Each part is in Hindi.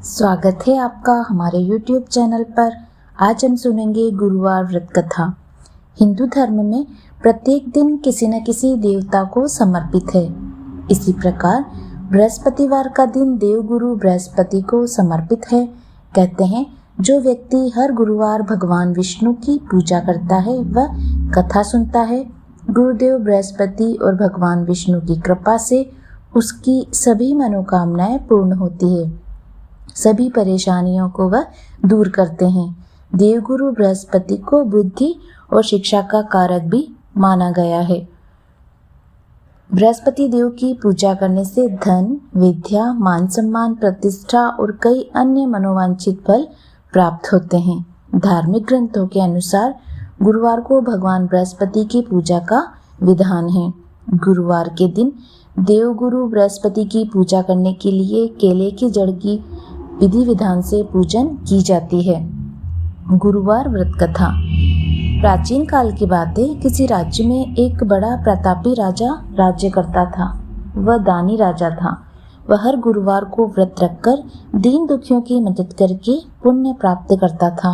स्वागत है आपका हमारे YouTube चैनल पर। आज हम सुनेंगे गुरुवार व्रत कथा। हिंदू धर्म में प्रत्येक दिन किसी न किसी देवता को समर्पित है। इसी प्रकार बृहस्पतिवार का दिन देवगुरु बृहस्पति को समर्पित है। कहते हैं जो व्यक्ति हर गुरुवार भगवान विष्णु की पूजा करता है वह कथा सुनता है, गुरुदेव बृहस्पति और भगवान विष्णु की कृपा से उसकी सभी मनोकामनाएं पूर्ण होती है, सभी परेशानियों को वह दूर करते हैं। देवगुरु बृहस्पति को बुद्धि और शिक्षा का कारक भी माना गया है। बृहस्पति देव की पूजा करने से धन, विद्या, मान सम्मान, प्रतिष्ठा और कई अन्य मनोवांछित फल प्राप्त होते हैं। धार्मिक ग्रंथों के अनुसार गुरुवार को भगवान बृहस्पति की पूजा का विधान है। गुरुवार के दिन देवगुरु बृहस्पति की पूजा करने के लिए केले की जड़ की विधि विधान से पूजन की जाती है। गुरुवार व्रत कथा। प्राचीन काल की बात है। किसी राज्य में एक बड़ा प्रतापी राजा राज्य करता था। वह दानी राजा था। वह हर गुरुवार को व्रत रखकर दीन दुखियों की मदद करके पुण्य प्राप्त करता था।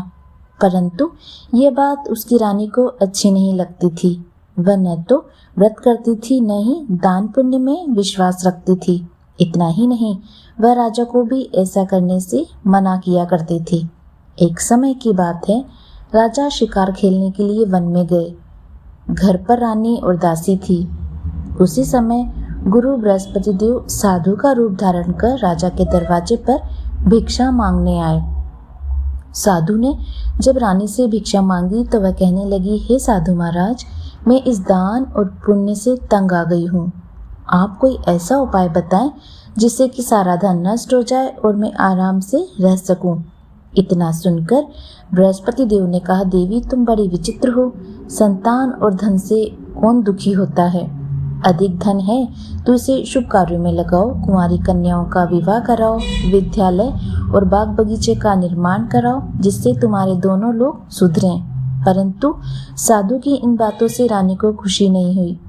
परंतु ये बात उसकी रानी को अच्छी नहीं लगती थी। वह न तो व्रत करती थी न ही दान पुण्य में विश्वास रखती थी। इतना ही नहीं, वह राजा को भी ऐसा करने से मना किया करती थी। एक समय की बात है, राजा शिकार खेलने के लिए वन में गए। घर पर रानी और दासी थी। उसी समय गुरु बृहस्पति देव साधु का रूप धारण कर राजा के दरवाजे पर भिक्षा मांगने आए। साधु ने जब रानी से भिक्षा मांगी तो वह कहने लगी, हे साधु महाराज, मैं इस दान और पुण्य से तंग आ गई हूँ। आप कोई ऐसा उपाय बताएं जिससे कि सारा धन नष्ट हो जाए और मैं आराम से रह सकूं। इतना सुनकर बृहस्पति देव ने कहा, देवी तुम बड़ी विचित्र हो। संतान और धन से कौन दुखी होता है? अधिक धन है तो इसे शुभ कार्यों में लगाओ, कुंवारी कन्याओं का विवाह कराओ, विद्यालय और बाग बगीचे का निर्माण कराओ, जिससे तुम्हारे दोनों लोग सुधरें। परंतु साधु की इन बातों से रानी को खुशी नहीं हुई।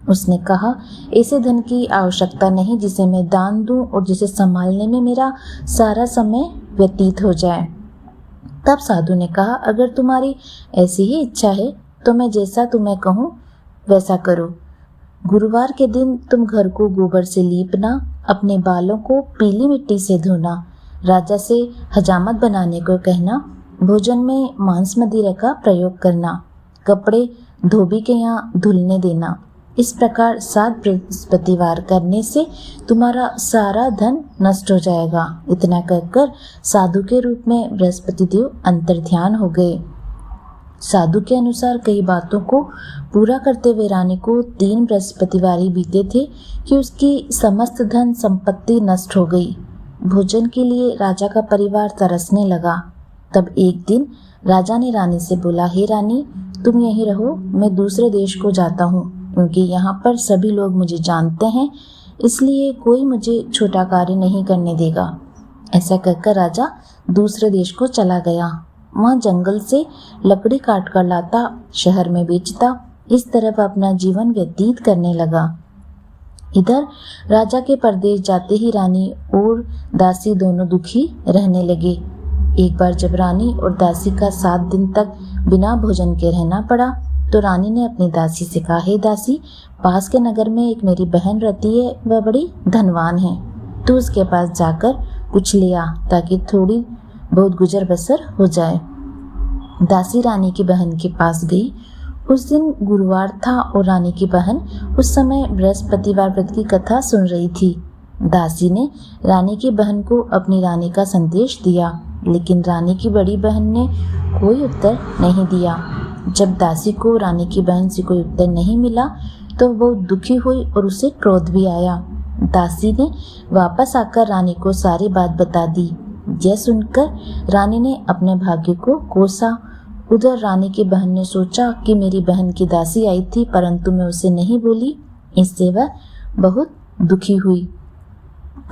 उसने कहा, ऐसे धन की आवश्यकता नहीं जिसे मैं दान दूं और जिसे संभालने में मेरा सारा समय व्यतीत हो जाए। तब साधु ने कहा, अगर तुम्हारी ऐसी ही इच्छा है तो मैं जैसा तुम्हें कहूँ वैसा करो। गुरुवार के दिन तुम घर को गोबर से लीपना, अपने बालों को पीली मिट्टी से धोना, राजा से हजामत बनाने को कहना, भोजन में मांस मदिरा का प्रयोग करना, कपड़े धोबी के यहाँ धुलने देना। इस प्रकार 7 बृहस्पतिवार करने से तुम्हारा सारा धन नष्ट हो जाएगा। इतना कहकर साधु के रूप में बृहस्पति देव अंतर्ध्यान हो गए। साधु के अनुसार कई बातों को पूरा करते हुए रानी को 3 बृहस्पतिवार ही बीते थे कि उसकी समस्त धन संपत्ति नष्ट हो गई। भोजन के लिए राजा का परिवार तरसने लगा। तब एक दिन राजा ने रानी से बोला, हे रानी, तुम यहीं रहो, मैं दूसरे देश को जाता हूँ, क्योंकि यहाँ पर सभी लोग मुझे जानते हैं, इसलिए कोई मुझे छोटा कार्य नहीं करने देगा। ऐसा कहकर राजा दूसरे देश को चला गया। वहाँ जंगल से लकड़ी काट कर लाता, शहर में बेचता। इस तरह वह अपना जीवन व्यतीत करने लगा। इधर राजा के परदेश जाते ही रानी और दासी दोनों दुखी रहने लगे। एक बार जब रानी और दासी का 7 दिन तक बिना भोजन के रहना पड़ा तो रानी ने अपनी दासी से कहा, हे दासी, पास के नगर में एक मेरी बहन रहती है, वह बड़ी धनवान है। तू उसके पास जाकर कुछ ले आ ताकि थोड़ी बहुत गुजर बसर हो जाए। दासी रानी की बहन के पास गई। उस दिन गुरुवार था और रानी की बहन उस समय बृहस्पतिवार व्रत की कथा सुन रही थी। दासी ने रानी की बहन को अपनी रानी का संदेश दिया, लेकिन रानी की बड़ी बहन ने कोई उत्तर नहीं दिया। जब दासी को रानी की बहन से कोई उत्तर नहीं मिला तो वो दुखी हुई और उसे क्रोध भी आया। दासी ने वापस आकर रानी को सारी बात बता दी। यह सुनकर रानी ने अपने भाग्य को कोसा। उधर रानी की बहन ने सोचा कि मेरी बहन की दासी आई थी परंतु मैं उसे नहीं बोली, इससे वह बहुत दुखी हुई।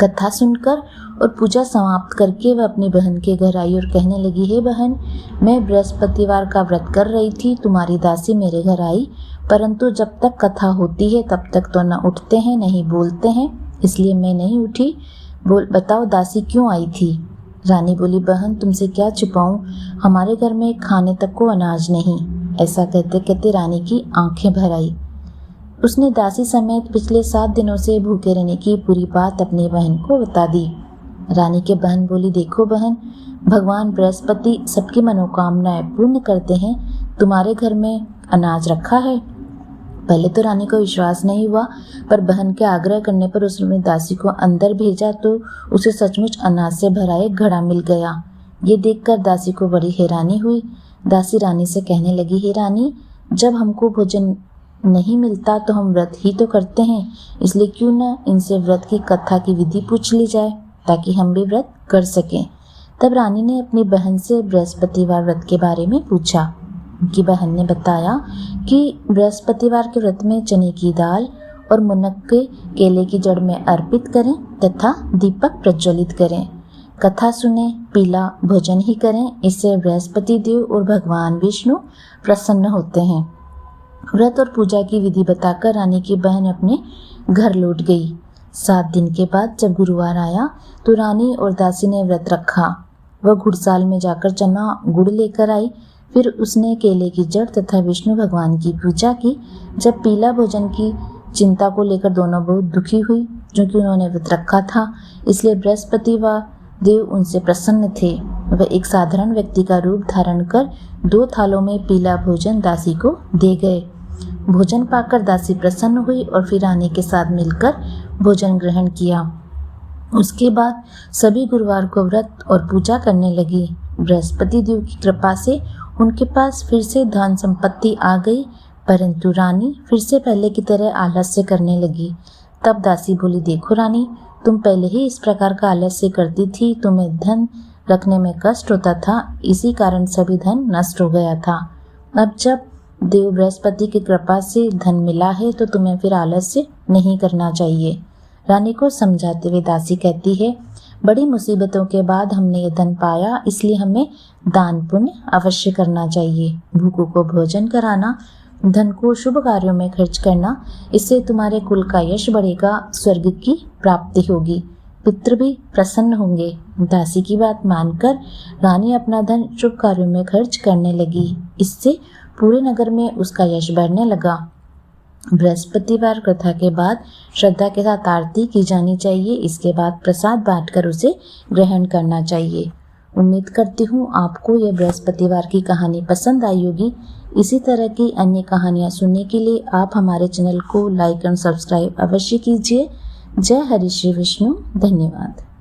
कथा सुनकर और पूजा समाप्त करके वह अपनी बहन के घर आई और कहने लगी, हे बहन, मैं बृहस्पतिवार का व्रत कर रही थी, तुम्हारी दासी मेरे घर आई, परंतु जब तक कथा होती है तब तक तो न उठते हैं न ही बोलते हैं, इसलिए मैं नहीं उठी। बताओ दासी क्यों आई थी? रानी बोली, बहन तुमसे क्या छुपाऊं, हमारे घर में खाने तक को अनाज नहीं। ऐसा कहते कहते रानी की आंखें भर आई। उसने दासी समेत पिछले 7 दिनों से भूखे रहने की पूरी बात अपनी बहन को बता दी। रानी के बहन बोली, देखो बहन, भगवान बृहस्पति सबकी मनोकामनाएं पूर्ण करते हैं। तुम्हारे घर में अनाज रखा है। पहले तो रानी को विश्वास नहीं हुआ, पर बहन के आग्रह करने पर उसने दासी को अंदर भेजा तो उसे सचमुच अनाज से भरा एक घड़ा मिल गया। ये देखकर दासी को बड़ी हैरानी हुई। दासी रानी से कहने लगी, हे रानी, जब हमको भोजन नहीं मिलता तो हम व्रत ही तो करते हैं, इसलिए क्यों न इनसे व्रत की कथा की विधि पूछ ली जाए ताकि हम भी व्रत कर सकें। तब रानी ने अपनी बहन से बृहस्पतिवार व्रत के बारे में पूछा। उनकी बहन ने बताया कि बृहस्पतिवार के व्रत में चने की दाल और मुनक्के के केले की जड़ में अर्पित करें तथा दीपक प्रज्वलित करें, कथा सुने, पीला भोजन ही करें। इससे बृहस्पति देव और भगवान विष्णु प्रसन्न होते हैं। व्रत और पूजा की विधि बताकर रानी की बहन अपने घर लौट गई। 7 दिन के बाद जब गुरुवार आया तो रानी और दासी ने व्रत रखा। वह घुड़साल में जाकर चना गुड़ लेकर आई। फिर उसने केले की जड़ तथा विष्णु भगवान की पूजा की। जब पीला भोजन की चिंता को लेकर दोनों बहुत दुखी हुई, क्योंकि उन्होंने व्रत रखा था, इसलिए बृहस्पतिवार देव उनसे प्रसन्न थे। वह एक साधारण व्यक्ति का रूप धारण कर 2 थालों में पीला भोजन दासी को दे गए। भोजन पाकर दासी प्रसन्न हुई और फिर रानी के साथ मिलकर भोजन ग्रहण किया। उसके बाद सभी गुरुवार को व्रत और पूजा करने लगी। बृहस्पति देव की कृपा से उनके पास फिर से धन संपत्ति आ गई, परंतु रानी फिर से पहले की तरह आलस्य करने लगी। तब दासी बोली, देखो रानी, तुम पहले ही इस प्रकार का आलस्य करती थी, तुम्हें धन रखने में कष्ट होता था, इसी कारण सभी धन नष्ट हो गया था। अब जब देव बृहस्पति की कृपा से धन मिला है तो तुम्हें फिर आलस्य नहीं करना चाहिए। रानी को समझाते हुए दासी कहती है, बड़ी मुसीबतों के बाद हमने ये धन पाया, इसलिए हमें दान पुण्य अवश्य करना चाहिए। भूखों को भोजन कराना, धन को शुभ कार्यों में खर्च करना, इससे तुम्हारे कुल का यश बढ़ेगा, स्वर्ग की प्राप्ति होगी, पितृ भी प्रसन्न होंगे। दासी की बात मानकर रानी अपना धन शुभ कार्यों में खर्च करने लगी। इससे पूरे नगर में उसका यश बढ़ने लगा। बृहस्पतिवार कथा के बाद श्रद्धा के साथ आरती की जानी चाहिए। इसके बाद प्रसाद बांटकर उसे ग्रहण करना चाहिए। उम्मीद करती हूँ आपको यह बृहस्पतिवार की कहानी पसंद आई होगी। इसी तरह की अन्य कहानियाँ सुनने के लिए आप हमारे चैनल को लाइक एंड सब्सक्राइब अवश्य कीजिए। जय हरि श्री विष्णु। धन्यवाद।